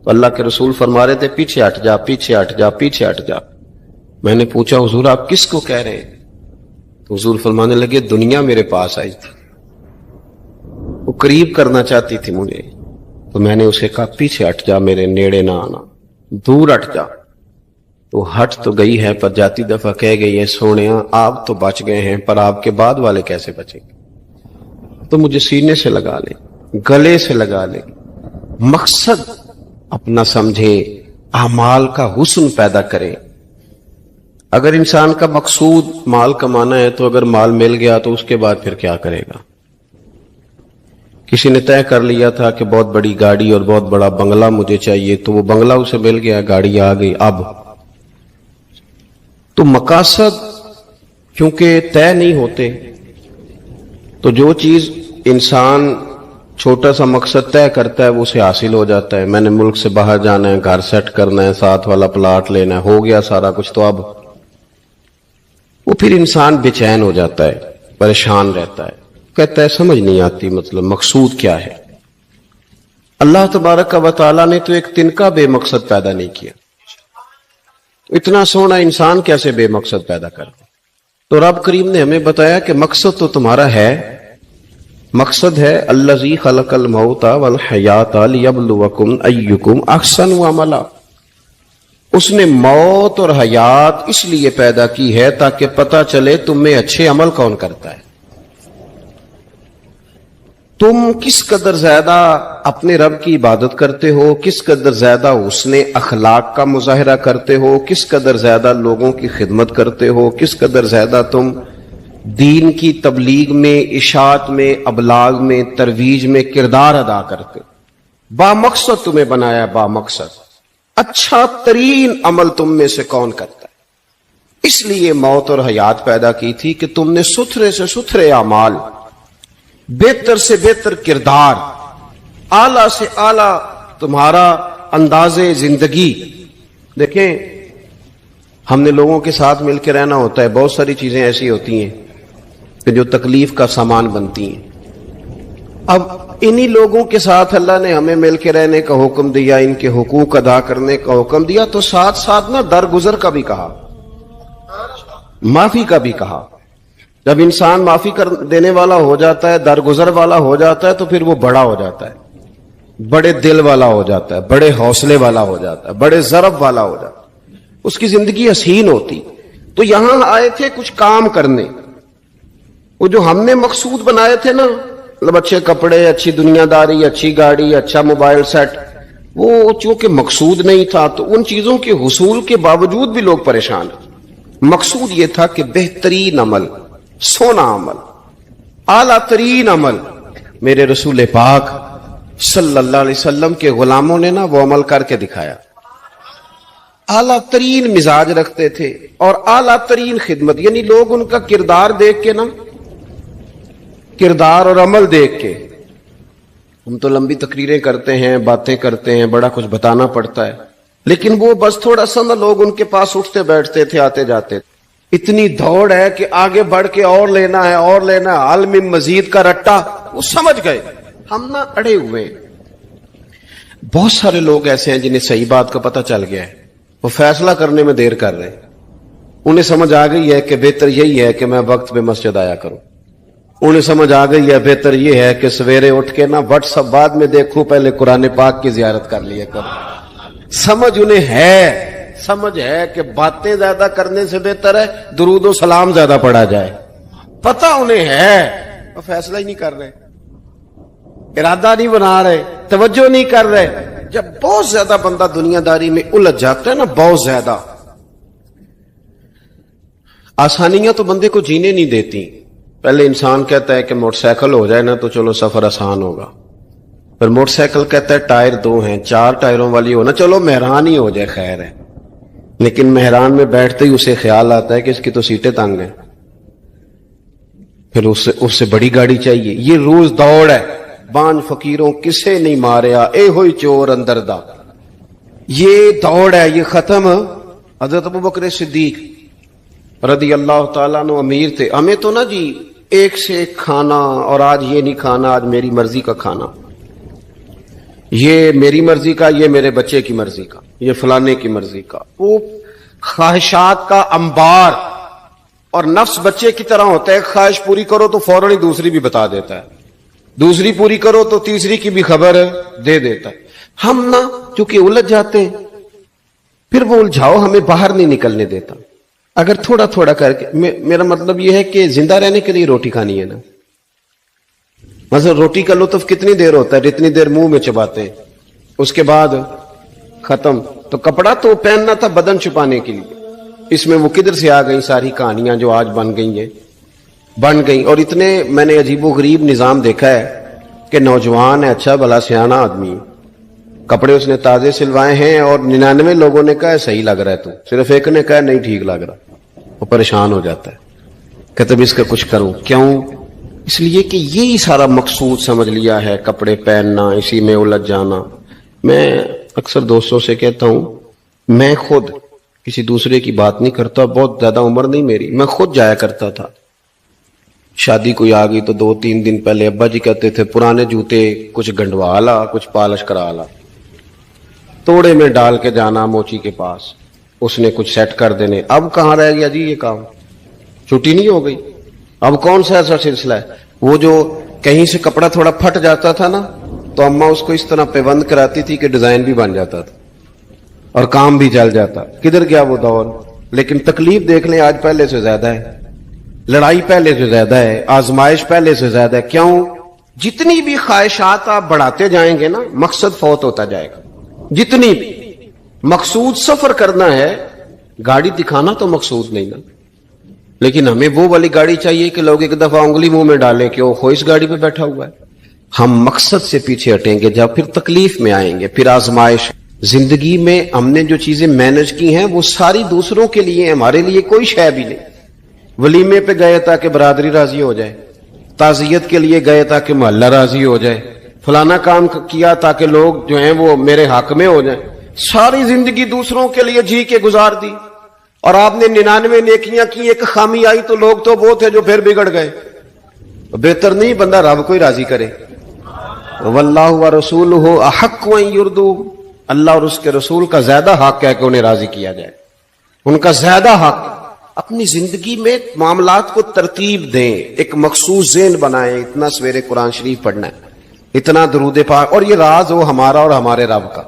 تو اللہ کے رسول فرما رہے تھے پیچھے ہٹ جا، پیچھے ہٹ جا، پیچھے ہٹ جا۔ میں نے پوچھا حضور آپ کس کو کہہ رہے ہیں؟ تو حضور فرمانے لگے دنیا میرے پاس آئی تھی، وہ قریب کرنا چاہتی تھی مجھے، تو میں نے اسے کہا پیچھے ہٹ جا، میرے نیڑے نہ آنا، دور ہٹ جا۔ تو ہٹ تو گئی ہے، پر جاتی دفعہ کہہ گئی ہے سونیا آپ تو بچ گئے ہیں، پر آپ کے بعد والے کیسے بچیں گے؟ تو مجھے سینے سے لگا لے، گلے سے لگا لے، مقصد اپنا سمجھے، اعمال کا حسن پیدا کرے، اگر انسان کا مقصود مال کمانا ہے تو اگر مال مل گیا تو اس کے بعد پھر کیا کرے گا؟ کسی نے طے کر لیا تھا کہ بہت بڑی گاڑی اور بہت بڑا بنگلہ مجھے چاہیے، تو وہ بنگلہ اسے مل گیا، گاڑی آ گئی، اب تو مقاصد کیونکہ طے نہیں ہوتے، تو جو چیز انسان چھوٹا سا مقصد طے کرتا ہے وہ اسے حاصل ہو جاتا ہے. میں نے ملک سے باہر جانا ہے، گھر سیٹ کرنا ہے، ساتھ والا پلاٹ لینا ہے، ہو گیا سارا کچھ، تو اب وہ پھر انسان بے چین ہو جاتا ہے، پریشان رہتا ہے، کہتا ہے سمجھ نہیں آتی مطلب مقصود کیا ہے. اللہ تبارک و تعالیٰ نے تو ایک تنکا بے مقصد پیدا نہیں کیا، اتنا سونا انسان کیسے بے مقصد پیدا کر دے؟ تو رب کریم نے ہمیں بتایا کہ مقصد تو تمہارا ہے، مقصد ہے الذی خلق الموت والحیات لیبلوکم ایکم احسن عملا. اس نے موت اور حیات اس لیے پیدا کی ہے تاکہ پتہ چلے تم میں اچھے عمل کون کرتا ہے، تم کس قدر زیادہ اپنے رب کی عبادت کرتے ہو، کس قدر زیادہ حسن اخلاق کا مظاہرہ کرتے ہو، کس قدر زیادہ لوگوں کی خدمت کرتے ہو، کس قدر زیادہ تم دین کی تبلیغ میں، اشاعت میں، ابلاغ میں، ترویج میں کردار ادا کرتے. با مقصد تمہیں بنایا، با مقصد اچھا ترین عمل تم میں سے کون کرتا ہے. اس لیے موت اور حیات پیدا کی تھی کہ تم نے ستھرے سے ستھرے اعمال، بہتر سے بہتر کردار، اعلیٰ سے اعلیٰ تمہارا انداز زندگی. دیکھیں ہم نے لوگوں کے ساتھ مل کے رہنا ہوتا ہے، بہت ساری چیزیں ایسی ہوتی ہیں کہ جو تکلیف کا سامان بنتی ہیں. اب انہی لوگوں کے ساتھ اللہ نے ہمیں مل کے رہنے کا حکم دیا، ان کے حقوق ادا کرنے کا حکم دیا، تو ساتھ ساتھ نا درگزر کا بھی کہا، معافی کا بھی کہا. جب انسان معافی کر دینے والا ہو جاتا ہے، درگزر والا ہو جاتا ہے، تو پھر وہ بڑا ہو جاتا ہے، بڑے دل والا ہو جاتا ہے، بڑے حوصلے والا ہو جاتا ہے، بڑے ضرب والا ہو جاتا ہے، اس کی زندگی حسین ہوتی. تو یہاں آئے تھے کچھ کام کرنے، وہ جو ہم نے مقصود بنائے تھے نا، مطلب اچھے کپڑے، اچھی دنیا داری، اچھی گاڑی، اچھا موبائل سیٹ، وہ چونکہ مقصود نہیں تھا تو ان چیزوں کے حصول کے باوجود بھی لوگ پریشان ہیں. مقصود یہ تھا کہ بہترین عمل، سونا عمل، اعلیٰ ترین عمل میرے رسول پاک صلی اللہ علیہ وسلم کے غلاموں نے نا وہ عمل کر کے دکھایا. اعلیٰ ترین مزاج رکھتے تھے اور اعلیٰ ترین خدمت، یعنی لوگ ان کا کردار دیکھ کے نا، کردار اور عمل دیکھ کے، ہم تو لمبی تقریریں کرتے ہیں، باتیں کرتے ہیں، بڑا کچھ بتانا پڑتا ہے، لیکن وہ بس تھوڑا سا نا لوگ ان کے پاس اٹھتے بیٹھتے تھے، آتے جاتے تھے. اتنی دوڑ ہے کہ آگے بڑھ کے اور لینا ہے اور لینا ہے، عالم مزید کا رٹا، وہ سمجھ گئے. ہم نا اڑے ہوئے. بہت سارے لوگ ایسے ہیں جنہیں صحیح بات کا پتہ چل گیا ہے، وہ فیصلہ کرنے میں دیر کر رہے ہیں. انہیں سمجھ آ گئی ہے کہ بہتر یہی ہے کہ میں وقت پہ مسجد آیا کروں. انہیں سمجھ آ گئی ہے بہتر یہ ہے کہ سویرے اٹھ کے نا واٹس ایپ بعد میں دیکھوں، پہلے قرآن پاک کی زیارت کر لیا کروں. سمجھ انہیں ہے، سمجھ ہے کہ باتیں زیادہ کرنے سے بہتر ہے درود و سلام زیادہ پڑھا جائے. پتہ انہیں ہے، وہ فیصلہ ہی نہیں کر رہے، ارادہ نہیں بنا رہے، توجہ نہیں کر رہے. جب بہت زیادہ بندہ دنیا داری میں الجھ جاتا ہے نا، بہت زیادہ، آسانیاں تو بندے کو جینے نہیں دیتی. پہلے انسان کہتا ہے کہ موٹر سائیکل ہو جائے نا تو چلو سفر آسان ہوگا، پھر موٹر سائیکل کہتا ہے ٹائر 2 ہیں، 4 ٹائروں والی ہونا، چلو مہران ہی ہو جائے خیر ہے. لیکن مہران میں بیٹھتے ہی اسے خیال آتا ہے کہ اس کی تو سیٹیں تنگ ہیں، پھر اس سے بڑی گاڑی چاہیے. یہ روز دوڑ ہے. بانج فقیروں کسے نہیں ماریا، اے ہوئی چور اندر دا. یہ دوڑ ہے، یہ ختم. حضرت ابوبکر صدیق رضی اللہ تعالیٰ عنہ امیر تھے. ہمیں تو نا جی ایک سے ایک کھانا، اور آج یہ نہیں کھانا، آج میری مرضی کا کھانا، یہ میری مرضی کا، یہ میرے بچے کی مرضی کا، یہ فلانے کی مرضی کا. وہ خواہشات کا انبار، اور نفس بچے کی طرح ہوتا ہے، خواہش پوری کرو تو فوراً ہی دوسری بھی بتا دیتا ہے، دوسری پوری کرو تو تیسری کی بھی خبر دے دیتا ہے. ہم نا چونکہ الجھ جاتے ہیں، پھر وہ الجھاؤ ہمیں باہر نہیں نکلنے دیتا. اگر تھوڑا تھوڑا کر کے، میرا مطلب یہ ہے کہ زندہ رہنے کے لیے روٹی کھانی ہے نا. مثلا روٹی کا لطف کتنی دیر ہوتا ہے، جتنی دیر منہ میں چباتے ہیں، اس کے بعد ختم. تو کپڑا تو پہننا تھا بدن چھپانے کے لیے، اس میں وہ کدھر سے آ گئی ساری کہانیاں جو آج بن گئی. اور اتنے میں نے عجیب و غریب نظام دیکھا ہے کہ نوجوان ہے، اچھا بھلا سیانا آدمی، کپڑے اس نے تازے سلوائے ہیں اور 99 لوگوں نے کہا صحیح لگ رہا ہے، تو صرف ایک نے کہا نہیں ٹھیک لگ رہا. وہ پریشان ہو جاتا ہے، کہتے بھی اس کا کچھ کروں. کیوں؟ اس لیے کہ یہی سارا مقصود سمجھ لیا ہے، کپڑے پہننا، اسی میں الجھ جانا. میں اکثر دوستوں سے کہتا ہوں، میں خود کسی دوسرے کی بات نہیں کرتا، بہت زیادہ عمر نہیں میری، میں خود جایا کرتا تھا. شادی کوئی آ گئی تو 2-3 دن پہلے ابا جی کہتے تھے پرانے جوتے کچھ گنڈوا لا، کچھ پالش کرا لا، توڑے میں ڈال کے جانا موچی کے پاس، اس نے کچھ سیٹ کر دینے. اب کہاں رہ گیا جی یہ کام؟ چھٹی نہیں ہو گئی. اب کون سا ایسا سلسلہ ہے؟ وہ جو کہیں سے کپڑا تھوڑا پھٹ جاتا تھا نا تو اماں اس کو اس طرح پیوند کراتی تھی کہ ڈیزائن بھی بن جاتا تھا اور کام بھی چل جاتا. کدھر گیا وہ دور؟ لیکن تکلیف دیکھ لیں آج پہلے سے زیادہ ہے، لڑائی پہلے سے زیادہ ہے، آزمائش پہلے سے زیادہ ہے. کیوں؟ جتنی بھی خواہشات آپ بڑھاتے جائیں گے نا مقصد فوت ہوتا جائے گا. جتنی بھی مقصود سفر کرنا ہے، گاڑی دکھانا تو مقصود نہیں نا، لیکن ہمیں وہ والی گاڑی چاہیے کہ لوگ ایک دفعہ انگلی منہ میں ڈالیں کہ وہ اس گاڑی پہ بیٹھا ہوا ہے. ہم مقصد سے پیچھے ہٹیں گے جب پھر تکلیف میں آئیں گے، پھر آزمائش. زندگی میں ہم نے جو چیزیں مینج کی ہیں وہ ساری دوسروں کے لیے، ہمارے لیے کوئی شے بھی نہیں. ولیمے پہ گئے تاکہ برادری راضی ہو جائے، تعزیت کے لیے گئے تاکہ محلہ راضی ہو جائے، فلانا کام کیا تاکہ لوگ جو ہیں وہ میرے حق میں ہو جائیں. ساری زندگی دوسروں کے لیے جی کے گزار دی، اور آپ نے 99 نیکیاں کی، ایک خامی آئی تو لوگ تو وہ تھے جو پھر بگڑ گئے. بہتر نہیں بندہ رب کو ہی راضی کرے. واللہ ورسولہ احق ان یرضوا، اللہ اور اس کے رسول کا زیادہ حق ہے کہ انہیں راضی کیا جائے، ان کا زیادہ حق. اپنی زندگی میں معاملات کو ترتیب دیں، ایک مخصوص ذہن بنائیں. اتنا سویرے قرآن شریف پڑھنا ہے، اتنا درود پاک، اور یہ راز ہو ہمارا اور ہمارے رب کا،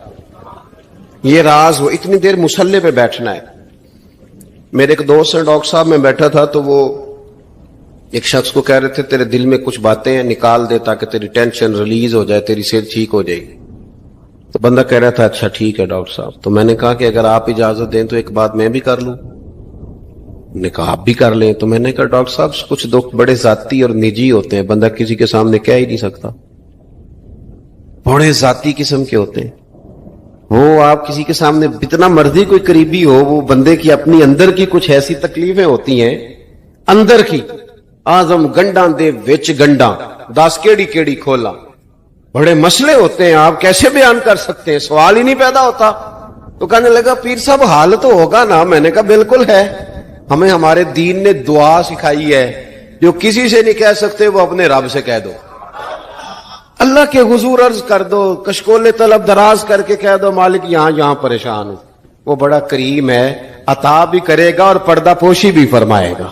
یہ راز ہو. اتنی دیر مصلے پہ بیٹھنا ہے. میرے ایک دوست ہیں ڈاکٹر صاحب، میں بیٹھا تھا تو وہ ایک شخص کو کہہ رہے تھے تیرے دل میں کچھ باتیں ہیں نکال دے تاکہ تیری ٹینشن ریلیز ہو جائے، تیری صحت ٹھیک ہو جائے گی. تو بندہ کہہ رہا تھا اچھا ٹھیک ہے ڈاکٹر صاحب. تو میں نے کہا کہ اگر آپ اجازت دیں تو ایک بات میں بھی کر لوں. نے کہا آپ بھی کر لیں. تو میں نے کہا ڈاکٹر صاحب کچھ دکھ بڑے ذاتی اور نجی ہوتے ہیں، بندہ کسی کے سامنے کہہ ہی نہیں سکتا، بڑے ذاتی قسم کے ہوتے ہیں. وہ آپ کسی کے سامنے اتنا مرضی کوئی قریبی ہو، وہ بندے کی اپنی اندر کی کچھ ایسی تکلیفیں ہوتی ہیں اندر کی. آزم گنڈاں دے وچ گنڈاں 10 کیڑی کھولا، بڑے مسئلے ہوتے ہیں، آپ کیسے بیان کر سکتے ہیں؟ سوال ہی نہیں پیدا ہوتا. تو کہنے لگا پیر صاحب حال تو ہوگا نا. میں نے کہا بالکل ہے. ہمیں ہمارے دین نے دعا سکھائی ہے، جو کسی سے نہیں کہہ سکتے وہ اپنے رب سے کہہ دو. اللہ کے حضور عرض کر دو، کشکول طلب دراز کر کے کہہ دو مالک یہاں پریشان ہوں. وہ بڑا کریم ہے، عطا بھی کرے گا اور پردہ پوشی بھی فرمائے گا.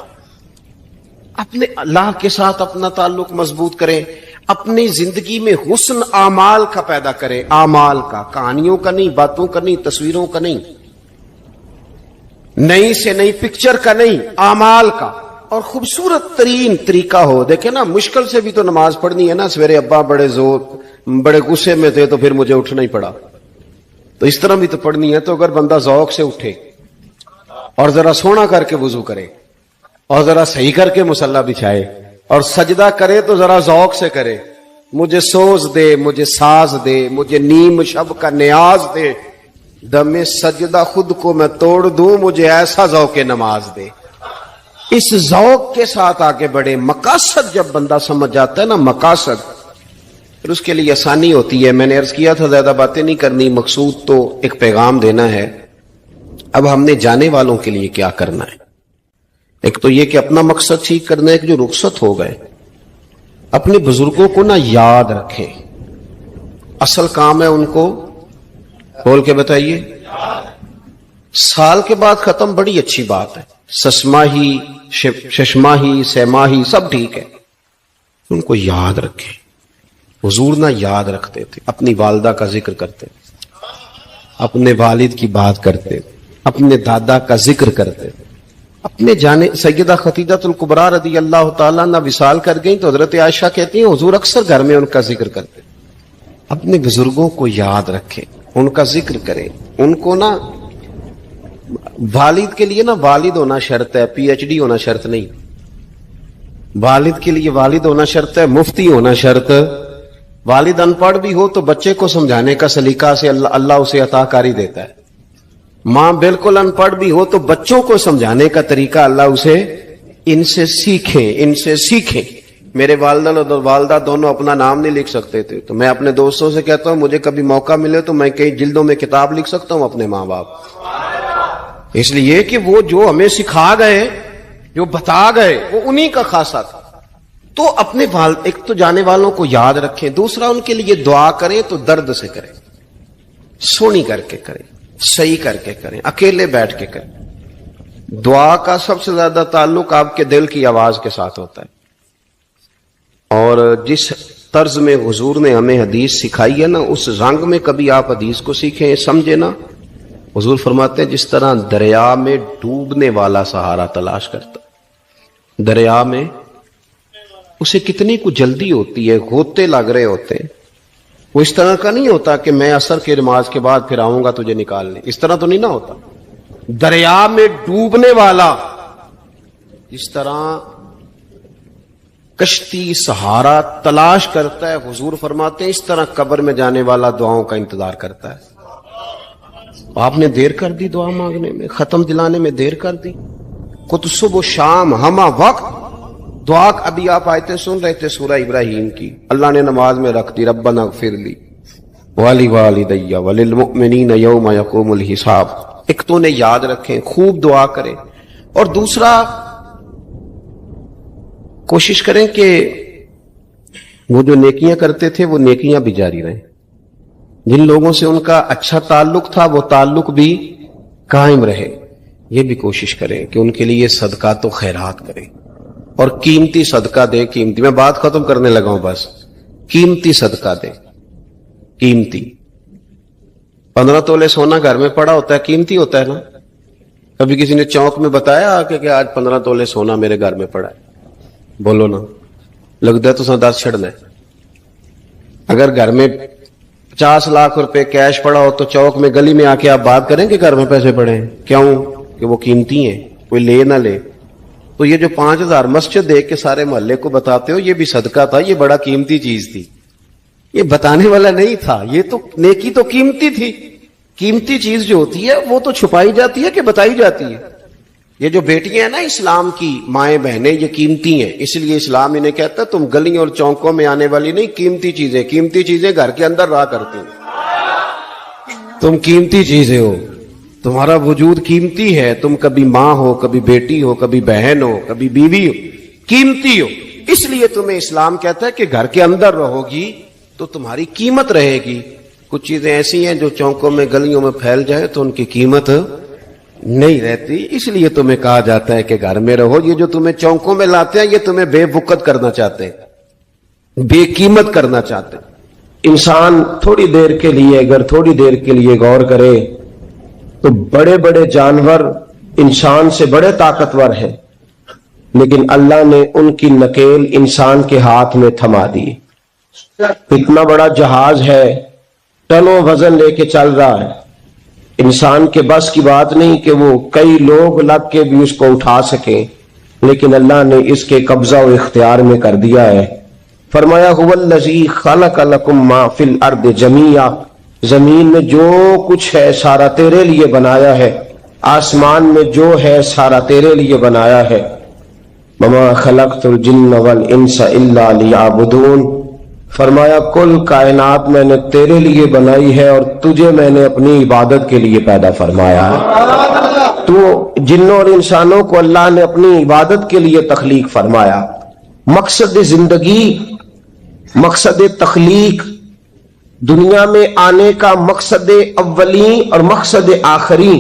اپنے اللہ کے ساتھ اپنا تعلق مضبوط کریں. اپنی زندگی میں حسن اعمال کا پیدا کریں، اعمال کا، کہانیوں کا نہیں، باتوں کا نہیں، تصویروں کا نہیں، نئی سے نئی پکچر کا نہیں، اعمال کا. اور خوبصورت ترین طریقہ ہو. دیکھیں نا مشکل سے بھی تو نماز پڑھنی ہے نا. سویرے ابا بڑے غصے میں تھے تو پھر مجھے اٹھنا ہی پڑا، تو اس طرح بھی تو پڑھنی ہے. تو اگر بندہ ذوق سے اٹھے اور ذرا سونا کر کے وضو کرے اور ذرا صحیح کر کے مصلی بچھائے اور سجدہ کرے تو ذرا ذوق سے کرے. مجھے سوز دے، مجھے ساز دے، مجھے نیم شب کا نیاز دے، دم سجدہ خود کو میں توڑ دوں، مجھے ایسا ذوق نماز دے. اس ذوق کے ساتھ آگے بڑھے. مقاصد جب بندہ سمجھ جاتا ہے نا، مقاصد، پھر اس کے لیے آسانی ہوتی ہے. میں نے عرض کیا تھا زیادہ باتیں نہیں کرنی، مقصود تو ایک پیغام دینا ہے. اب ہم نے جانے والوں کے لیے کیا کرنا ہے؟ ایک تو یہ کہ اپنا مقصد ٹھیک کرنا ہے کہ جو رخصت ہو گئے اپنے بزرگوں کو نہ یاد رکھیں. اصل کام ہے ان کو بول کے بتائیے. سال کے بعد ختم بڑی اچھی بات ہے، سسماہی ششماہی سیماہی سب ٹھیک ہے، ان کو یاد رکھیں. حضور نہ یاد رکھتے تھے، اپنی والدہ کا ذکر کرتے تھے، اپنے والد کی بات کرتے تھے، اپنے دادا کا ذکر کرتے تھے. اپنے جانے سیدہ خدیجہ الکبریٰ رضی اللہ تعالیٰ نہ وصال کر گئیں تو حضرت عائشہ کہتی ہیں حضور اکثر گھر میں ان کا ذکر کرتے. اپنے بزرگوں کو یاد رکھیں، ان کا ذکر کریں، ان کو نا والد کے لیے نا والد ہونا شرط ہے، پی ایچ ڈی ہونا شرط نہیں. والد کے لیے والد ہونا شرط ہے، مفتی ہونا شرط. والد ان پڑھ بھی ہو تو بچے کو سمجھانے کا سلیقہ سے اللہ اسے عطا کاری دیتا ہے. ماں بالکل ان پڑھ بھی ہو تو بچوں کو سمجھانے کا طریقہ اللہ اسے ان سے سیکھیں. میرے والدہ اور والدہ دونوں اپنا نام نہیں لکھ سکتے تھے، تو میں اپنے دوستوں سے کہتا ہوں مجھے کبھی موقع ملے تو میں کئی جلدوں میں کتاب لکھ سکتا ہوں اپنے ماں باپ. اس لیے کہ وہ جو ہمیں سکھا گئے، جو بتا گئے، وہ انہی کا خاصہ تھا. تو اپنے ایک تو جانے والوں کو یاد رکھیں، دوسرا ان کے لیے دعا کریں تو درد سے کریں، سونی کر کے کریں، صحیح کر کے کریں، اکیلے بیٹھ کے کریں. دعا کا سب سے زیادہ تعلق آپ کے دل کی آواز کے ساتھ ہوتا ہے. اور جس طرز میں حضور نے ہمیں حدیث سکھائی ہے نا، اس رنگ میں کبھی آپ حدیث کو سیکھیں، سمجھے نا. حضور فرماتے ہیں جس طرح دریا میں ڈوبنے والا سہارا تلاش کرتا، دریا میں اسے کتنی کو جلدی ہوتی ہے، غوطے لگ رہے ہوتے ہیں. وہ اس طرح کا نہیں ہوتا کہ میں عصر کی نماز کے بعد پھر آؤں گا تجھے نکالنے، اس طرح تو نہیں نہ ہوتا. دریا میں ڈوبنے والا جس طرح کشتی سہارا تلاش کرتا ہے، حضور فرماتے ہیں اس طرح قبر میں جانے والا دعاؤں کا انتظار کرتا ہے. آپ نے دیر کر دی دعا مانگنے میں، ختم دلانے میں دیر کر دی. کت صبح و شام ہمہ وقت دعا. ابھی آپ آیتیں سن رہے تھے سورہ ابراہیم کی، اللہ نے نماز میں رکھ دی، ربنا اغفر لی وَلِوَالِدَيَّ وَلِلْمُؤْمِنِينَ يَوْمَ يَقُومُ الْحِسَابُ. ایک تو انہیں یاد رکھیں، خوب دعا کریں، اور دوسرا کوشش کریں کہ وہ جو نیکیاں کرتے تھے وہ نیکیاں بھی جاری رہیں. جن لوگوں سے ان کا اچھا تعلق تھا وہ تعلق بھی قائم رہے. یہ بھی کوشش کریں کہ ان کے لیے صدقات و خیرات کریں، اور قیمتی صدقہ دے. قیمتی، میں بات ختم کرنے لگا ہوں بس. قیمتی صدقہ دے، قیمتی. 15 تولے سونا گھر میں پڑا ہوتا ہے، قیمتی ہوتا ہے نا. کبھی کسی نے چوک میں بتایا کہ آج 15 تولے سونا میرے گھر میں پڑا ہے؟ بولو نا، لگتا ہے تو 10 چھڑنا ہے. اگر گھر میں 50 لاکھ روپے کیش پڑا ہو تو چوک میں گلی میں آ کے آپ بات کریں کہ گھر میں پیسے پڑے ہیں؟ کیوں؟ کہ وہ قیمتی ہیں، کوئی لے نہ لے. تو یہ جو 5000 مسجد دیکھ کے سارے محلے کو بتاتے ہو یہ بھی صدقہ تھا، یہ بڑا قیمتی چیز تھی. یہ بتانے والا نہیں تھا، یہ تو نیکی تو قیمتی تھی. قیمتی چیز جو ہوتی ہے وہ تو چھپائی جاتی ہے کہ بتائی جاتی ہے. یہ جو بیٹیاں ہیں نا اسلام کی، مائیں بہنیں، یہ قیمتی ہیں. اس لیے اسلام انہیں کہتا ہے تم گلیوں اور چوکوں میں آنے والی نہیں، قیمتی چیزیں گھر کے اندر رہا کرتی ہیں. تم قیمتی چیزیں ہو، تمہارا وجود قیمتی ہے. تم کبھی ماں ہو، کبھی بیٹی ہو، کبھی بہن ہو، کبھی بیوی ہو، قیمتی ہو. اس لیے تمہیں اسلام کہتا ہے کہ گھر کے اندر رہو گی تو تمہاری قیمت رہے گی. کچھ چیزیں ایسی ہیں جو چوکوں میں گلیوں میں پھیل جائے تو ان کی قیمت نہیں رہتی. اس لیے تمہیں کہا جاتا ہے کہ گھر میں رہو. یہ جو تمہیں چوکوں میں لاتے ہیں یہ تمہیں بے وقت کرنا چاہتے ہیں، بے قیمت کرنا چاہتے ہیں. انسان تھوڑی دیر کے لیے، اگر تھوڑی دیر کے لیے غور کرے تو بڑے بڑے جانور انسان سے بڑے طاقتور ہیں، لیکن اللہ نے ان کی نکیل انسان کے ہاتھ میں تھما دی. اتنا بڑا جہاز ہے، ٹنوں وزن لے کے چل رہا ہے. انسان کے بس کی بات نہیں کہ وہ کئی لوگ لگ کے بھی اس کو اٹھا سکیں، لیکن اللہ نے اس کے قبضہ و اختیار میں کر دیا ہے. فرمایا هو الذی خلق لکم ما فی الارض جمیعا، زمین میں جو کچھ ہے سارا تیرے لیے بنایا ہے، آسمان میں جو ہے سارا تیرے لیے بنایا ہے. وما خلقت الجن والانس الا لیعبدون، فرمایا کل کائنات میں نے تیرے لیے بنائی ہے اور تجھے میں نے اپنی عبادت کے لیے پیدا فرمایا ہے. تو جنوں اور انسانوں کو اللہ نے اپنی عبادت کے لیے تخلیق فرمایا. مقصد زندگی، مقصد تخلیق، دنیا میں آنے کا مقصد اولین اور مقصد آخری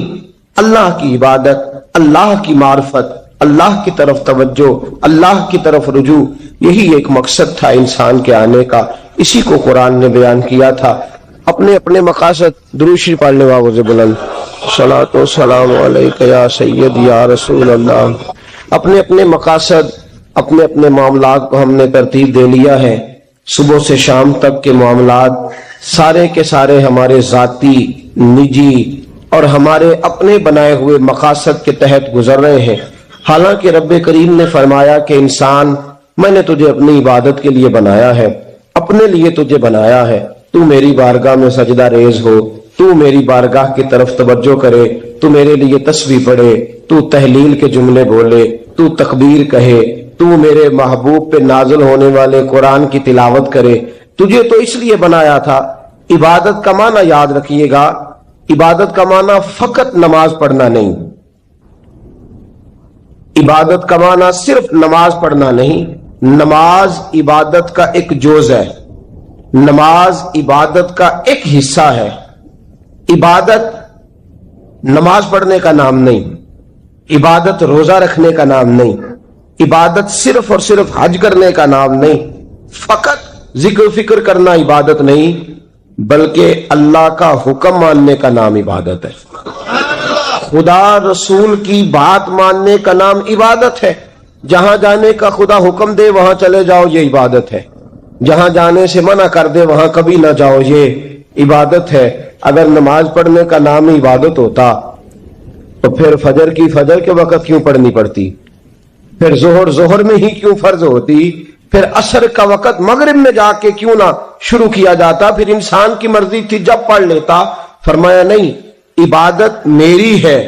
اللہ کی عبادت، اللہ کی معرفت، اللہ کی طرف توجہ، اللہ کی طرف رجوع. یہی ایک مقصد تھا انسان کے آنے کا. اسی کو قرآن نے بیان کیا تھا. اپنے اپنے مقاصد. درود شریف پڑھنے والوں سے بلند صلاۃ و سلام علیک یا سید یا رسول اللہ. اپنے اپنے مقاصد، اپنے اپنے معاملات کو ہم نے ترتیب دے لیا ہے. صبح سے شام تک کے معاملات سارے کے سارے ہمارے ذاتی، نجی، اور ہمارے اپنے بنائے ہوئے مقاصد کے تحت گزر رہے ہیں. حالانکہ رب کریم نے فرمایا کہ انسان میں نے تجھے اپنی عبادت کے لیے بنایا ہے, اپنے لیے تجھے بنایا ہے, تو میری بارگاہ میں سجدہ ریز ہو, تو میری بارگاہ کی طرف توجہ کرے, تو میرے لیے تسبیح پڑھے, تو تحلیل کے جملے بولے, تو تکبیر کہے, تو میرے محبوب پہ نازل ہونے والے قرآن کی تلاوت کرے. تجھے تو اس لیے بنایا تھا. عبادت کا معنی یاد رکھیے گا, عبادت کا معنی فقط نماز پڑھنا نہیں, عبادت کا معنی صرف نماز پڑھنا نہیں. نماز عبادت کا ایک جز ہے, نماز عبادت کا ایک حصہ ہے. عبادت نماز پڑھنے کا نام نہیں, عبادت روزہ رکھنے کا نام نہیں, عبادت صرف اور صرف حج کرنے کا نام نہیں, فقط ذکر و فکر کرنا عبادت نہیں, بلکہ اللہ کا حکم ماننے کا نام عبادت ہے. خدا رسول کی بات ماننے کا نام عبادت ہے. جہاں جانے کا خدا حکم دے وہاں چلے جاؤ, یہ عبادت ہے. جہاں جانے سے منع کر دے وہاں کبھی نہ جاؤ, یہ عبادت ہے. اگر نماز پڑھنے کا نام عبادت ہوتا تو پھر فجر کی فجر کے وقت کیوں پڑھنی پڑتی, پھر ظہر میں ہی کیوں فرض ہوتی, پھر عصر کا وقت مغرب میں جا کے کیوں نہ شروع کیا جاتا, پھر انسان کی مرضی تھی جب پڑھ لیتا. فرمایا نہیں, عبادت میری ہے,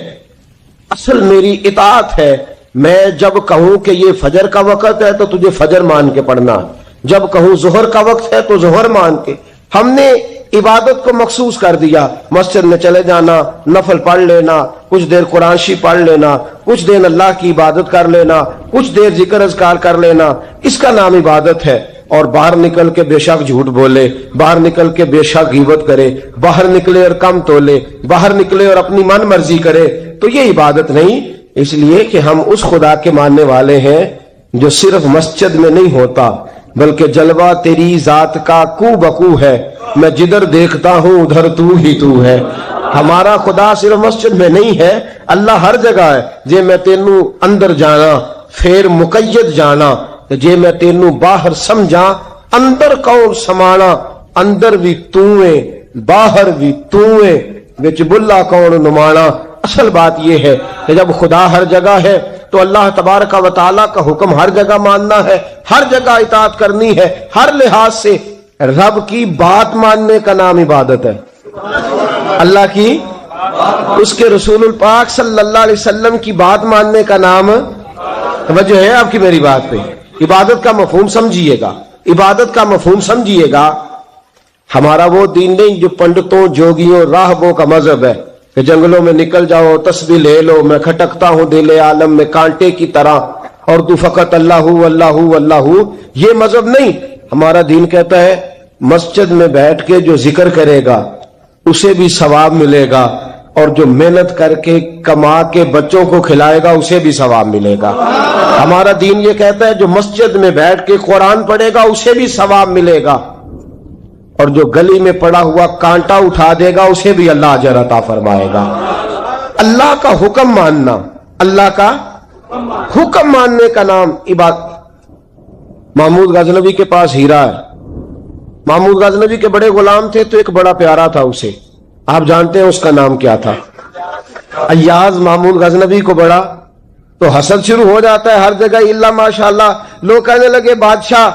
اصل میری اطاعت ہے. میں جب کہوں کہ یہ فجر کا وقت ہے تو تجھے فجر مان کے پڑھنا, جب کہوں ظہر کا وقت ہے تو ظہر مان کے. ہم نے عبادت کو مخصوص کر دیا. مسجد میں چلے جانا, نفل پڑھ لینا, کچھ دیر قرآن شریف پڑھ لینا, کچھ دیر اللہ کی عبادت کر لینا, کچھ دیر ذکر اذکار کر لینا, اس کا نام عبادت ہے. اور باہر نکل کے بے شک جھوٹ بولے, باہر نکل کے بے شک غیبت کرے, باہر نکلے اور کم تولے, باہر نکلے اور اپنی من مرضی کرے, تو یہ عبادت نہیں. اس لیے کہ ہم اس خدا کے ماننے والے ہیں جو صرف مسجد میں نہیں ہوتا بلکہ جلوہ تیری ذات کا کو بکو ہے. میں جدھر دیکھتا ہوں ادھر تو ہی تو ہے. ہمارا خدا صرف مسجد میں نہیں ہے, اللہ ہر جگہ ہے. جے میں تینوں اندر جانا پھر مقید جانا, جے میں تینوں باہر سمجھا اندر کون سمانا. اندر بھی تو ہے باہر بھی تو ہے, وچ بلا کون نمانا. اصل بات یہ ہے کہ جب خدا ہر جگہ ہے تو اللہ تبارک و تعالیٰ کا حکم ہر جگہ ماننا ہے, ہر جگہ اطاعت کرنی ہے, ہر لحاظ سے. رب کی بات ماننے کا نام عبادت ہے. اللہ کی, اس کے رسول الپاک صلی اللہ علیہ وسلم کی بات ماننے کا نام, توجہ ہے آپ کی میری بات پہ, عبادت کا مفہوم سمجھیے گا, عبادت کا مفہوم سمجھیے گا. ہمارا وہ دین نہیں جو پنڈتوں جوگیوں راہبوں کا مذہب ہے کہ جنگلوں میں نکل جاؤ تسبیح لے لو, میں کھٹکتا ہوں دل عالم میں کانٹے کی طرح اور تو فقط اللہ اللہ اللہ. یہ مذہب نہیں. ہمارا دین کہتا ہے مسجد میں بیٹھ کے جو ذکر کرے گا اسے بھی ثواب ملے گا, اور جو محنت کر کے کما کے بچوں کو کھلائے گا اسے بھی ثواب ملے گا. ہمارا دین یہ کہتا ہے جو مسجد میں بیٹھ کے قرآن پڑھے گا اسے بھی ثواب ملے گا, اور جو گلی میں پڑا ہوا کانٹا اٹھا دے گا اسے بھی اللہ اجر عطا فرمائے گا. اللہ کا حکم ماننا, اللہ کا حکم ماننے کا نام عبادت. محمود غزنوی کے پاس ہیرا ہے. محمود غزنوی کے بڑے غلام تھے تو ایک بڑا پیارا تھا اسے, آپ جانتے ہیں اس کا نام کیا تھا؟ ایاز. محمود غزنوی کو بڑا تو حسد شروع ہو جاتا ہے ہر جگہ, اللہ ماشاءاللہ. لوگ کہنے لگے بادشاہ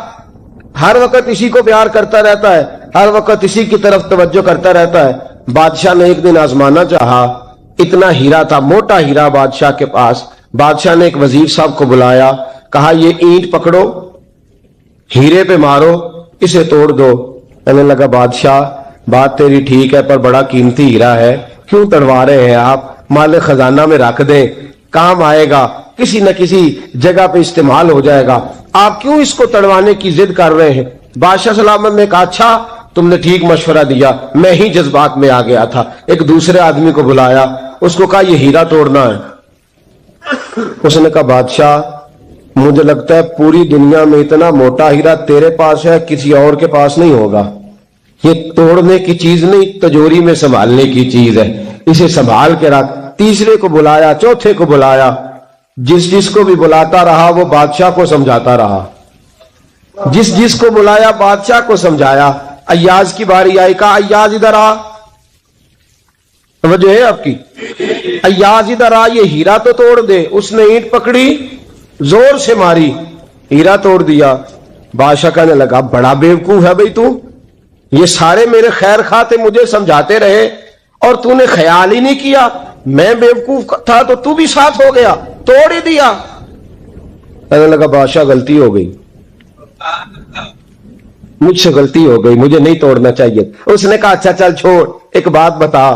ہر وقت اسی کو پیار کرتا رہتا ہے, ہر وقت اسی کی طرف توجہ کرتا رہتا ہے. بادشاہ نے ایک دن آزمانا چاہا, اتنا ہیرا تھا, موٹا ہیرا بادشاہ کے پاس. بادشاہ نے ایک وزیر صاحب کو بلایا, کہا یہ اینٹ پکڑو, ہیرے پہ مارو, اسے توڑ دو. کہنے لگا بادشاہ بات تیری ٹھیک ہے پر بڑا قیمتی ہیرا ہے, کیوں تڑوا رہے ہیں آپ؟ مال خزانہ میں رکھ دیں, کام آئے گا, کسی نہ کسی جگہ پہ استعمال ہو جائے گا, آپ کیوں اس کو تڑوانے کی ضد کر رہے ہیں؟ بادشاہ سلامت نے کہا اچھا تم نے ٹھیک مشورہ دیا, میں ہی جذبات میں آ گیا تھا. ایک دوسرے آدمی کو بلایا, اس کو کہا یہ ہیرا توڑنا ہے. اس نے کہا بادشاہ مجھے لگتا ہے پوری دنیا میں اتنا موٹا ہیرا تیرے پاس ہے, کسی اور کے پاس نہیں ہوگا. یہ توڑنے کی چیز نہیں, تجوری میں سنبھالنے کی چیز ہے, اسے سنبھال کے رکھ. تیسرے کو بلایا, چوتھے کو بلایا, جس کو بھی بلاتا رہا وہ بادشاہ کو سمجھاتا رہا, جس کو بلایا بادشاہ کو سمجھایا. ایاز کی باری آئی, کہا ایاز ادھر آ. توجہ ہے آپ کی؟ ایاز ادھر آ، یہ ہیرا تو توڑ دے. اس نے اینٹ پکڑی، زور سے ماری، ہیرا توڑ دیا. بادشاہ کہنے لگا بڑا بیوقوف ہے بھئی تو، یہ سارے میرے خیر خواہ تھے، مجھے سمجھاتے رہے اور تو نے خیال ہی نہیں کیا. میں بیوقوف تھا تو تو بھی ساتھ ہو گیا، توڑ ہی دیا. کہنے لگا بادشاہ غلطی ہو گئی، مجھ سے غلطی ہو گئی، مجھے نہیں توڑنا چاہیے. اس نے کہا اچھا چل چھوڑ، ایک بات بتا،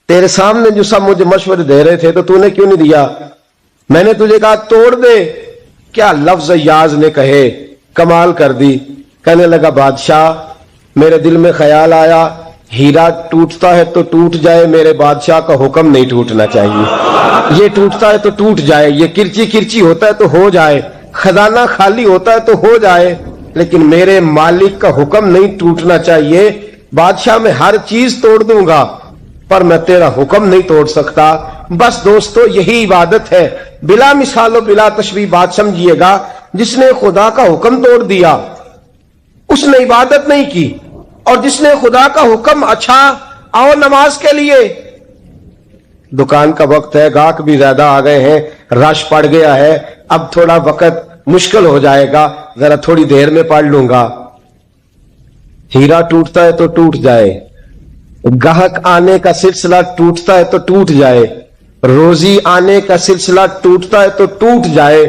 تیرے سامنے جو سب مجھے مشورے دے رہے تھے تو تو نے کیوں نہیں دیا؟ میں نے تجھے کہا توڑ دے. کیا لفظ ایاز نے کہے، کمال کر دی. کہنے لگا بادشاہ میرے دل میں خیال آیا ہیرا ٹوٹتا ہے تو ٹوٹ جائے، میرے بادشاہ کا حکم نہیں ٹوٹنا چاہیے. یہ ٹوٹتا ہے تو ٹوٹ جائے، یہ کرچی کرچی ہوتا ہے تو ہو جائے، خزانہ خالی ہوتا ہے تو ہو جائے، لیکن میرے مالک کا حکم نہیں ٹوٹنا چاہیے. بادشاہ میں ہر چیز توڑ دوں گا پر میں تیرا حکم نہیں توڑ سکتا. بس دوستو یہی عبادت ہے، بلا مثال و بلا تشبیہ بات سمجھیے گا. جس نے خدا کا حکم توڑ دیا اس نے عبادت نہیں کی، اور جس نے خدا کا حکم اچھا آؤ نماز کے لیے. دکان کا وقت ہے، گاہک بھی زیادہ آ گئے ہیں، رش پڑ گیا ہے، اب تھوڑا وقت مشکل ہو جائے گا، ذرا تھوڑی دیر میں پڑھ لوں گا. ہیرا ٹوٹتا ہے تو ٹوٹ جائے، گاہک آنے کا سلسلہ ٹوٹتا ہے تو ٹوٹ جائے، روزی آنے کا سلسلہ ٹوٹتا ہے تو ٹوٹ جائے.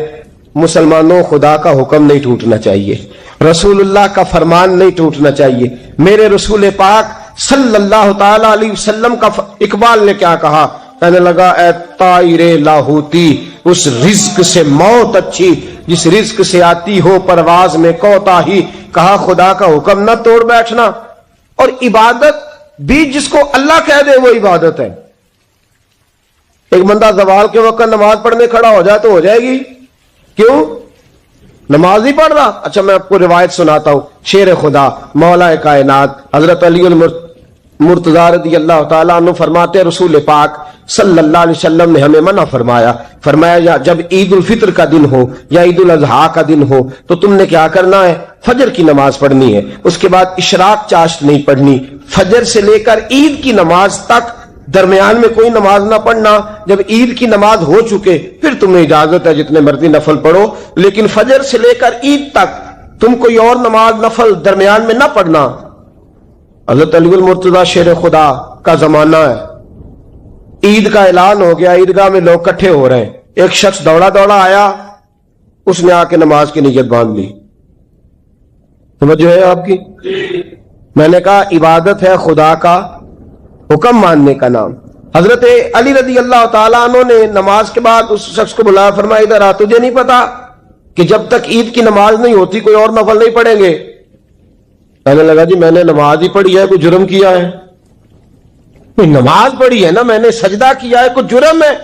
مسلمانوں خدا کا حکم نہیں ٹوٹنا چاہیے، رسول اللہ کا فرمان نہیں ٹوٹنا چاہیے. میرے رسول پاک صلی اللہ تعالی علیہ وسلم کا اقبال نے کیا کہا؟ کہنے لگا اے طائر لاہوتی، اس رزق سے موت اچھی جس رزق سے آتی ہو پرواز میں کوتاہی. کہا خدا کا حکم نہ توڑ بیٹھنا. اور عبادت بھی جس کو اللہ کہہ دے وہ عبادت ہے. ایک بندہ زوال کے وقت نماز پڑھنے کھڑا ہو جائے تو ہو جائے گی؟ کیوں؟ نماز نہیں پڑھ رہا. اچھا میں آپ کو روایت سناتا ہوں. شیر خدا مولا کائنات حضرت علی مرتضی رضی اللہ تعالیٰ عنہ فرماتے رسول پاک صلی اللہ علیہ وسلم نے ہمیں منع فرمایا جب عید الفطر کا دن ہو یا عید الاضحیٰ کا دن ہو تو تم نے کیا کرنا ہے؟ فجر کی نماز پڑھنی ہے، اس کے بعد اشراق چاشت نہیں پڑھنی، فجر سے لے کر عید کی نماز تک درمیان میں کوئی نماز نہ پڑھنا. جب عید کی نماز ہو چکے پھر تمہیں اجازت ہے جتنے مرضی نفل پڑھو، لیکن فجر سے لے کر عید تک تم کوئی اور نماز نفل درمیان میں نہ پڑھنا. حضرت علی المرتضی شیر خدا کا زمانہ ہے، عید کا اعلان ہو گیا، عیدگاہ میں لوگ کٹھے ہو رہے ہیں. ایک شخص دوڑا دوڑا آیا، اس نے آ کے نماز کی نیت باندھ لی. سمجھو ہے آپ کی؟ میں نے کہا عبادت ہے خدا کا حکم ماننے کا نام. حضرت علی رضی اللہ تعالیٰ عنہ نے نماز کے بعد اس شخص کو بلایا، فرمایا ادھر آ، تجھے نہیں پتا کہ جب تک عید کی نماز نہیں ہوتی کوئی اور نفل نہیں پڑھیں گے؟ کہنے لگا جی میں نے نماز ہی پڑھی ہے، کوئی جرم کیا ہے؟ کوئی نماز پڑھی ہے نا، میں نے سجدہ کیا ہے، کوئی جرم ہے؟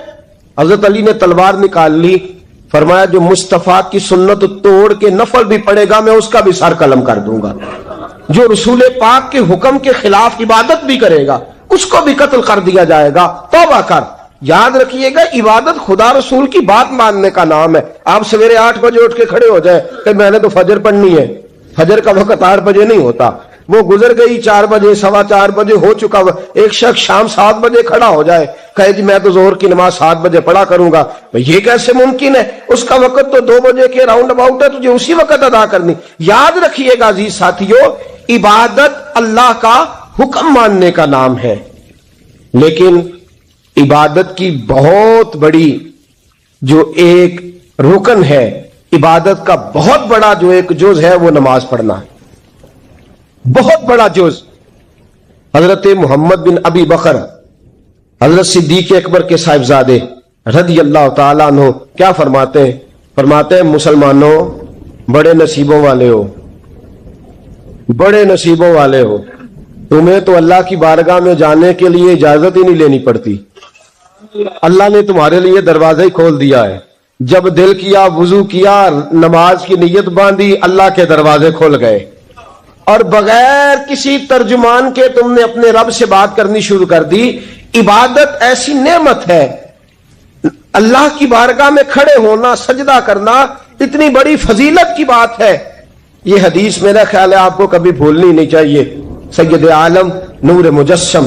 حضرت علی نے تلوار نکال لی، فرمایا جو مصطفیٰ کی سنت توڑ کے نفل بھی پڑھے گا میں اس کا بھی سر قلم کر دوں گا، جو رسول پاک کے حکم کے خلاف عبادت بھی کرے گا اس کو بھی قتل کر دیا جائے گا. توبہ کر. یاد رکھیے گا عبادت خدا رسول کی بات ماننے کا نام ہے. آپ سویرے 8 بجے اٹھ کے کھڑے ہو جائے کہ میں نے تو فجر پڑھنی ہے، فجر کا وقت 8 بجے نہیں ہوتا، وہ گزر گئی 4 بجے، 4:15 بجے ہو چکا. ایک شخص شام 7 بجے کھڑا ہو جائے کہے جی میں تو ظہر کی نماز 7 بجے پڑھا کروں گا. یہ کیسے ممکن ہے؟ اس کا وقت تو 2 بجے کے راؤنڈ اباؤٹ ہے، تجھے اسی وقت ادا کرنی. یاد رکھیے گا عزیز ساتھیو، عبادت اللہ کا حکم ماننے کا نام ہے، لیکن عبادت کی بہت بڑی جو ایک رکن ہے، عبادت کا بہت بڑا جو ایک جز ہے وہ نماز پڑھنا ہے، بہت بڑا جز. حضرت محمد بن ابی بکر حضرت صدیق اکبر کے صاحبزادے رضی اللہ تعالیٰ عنہ کیا فرماتے ہیں؟ فرماتے ہیں مسلمانوں بڑے نصیبوں والے ہو، بڑے نصیبوں والے ہو، تمہیں تو اللہ کی بارگاہ میں جانے کے لیے اجازت ہی نہیں لینی پڑتی، اللہ نے تمہارے لیے دروازہ ہی کھول دیا ہے. جب دل کیا، وضو کیا، نماز کی نیت باندھی، اللہ کے دروازے کھل گئے، اور بغیر کسی ترجمان کے تم نے اپنے رب سے بات کرنی شروع کر دی. عبادت ایسی نعمت ہے، اللہ کی بارگاہ میں کھڑے ہونا، سجدہ کرنا اتنی بڑی فضیلت کی بات ہے. یہ حدیث میرا خیال ہے آپ کو کبھی بھولنی نہیں چاہیے. سید عالم نور مجسم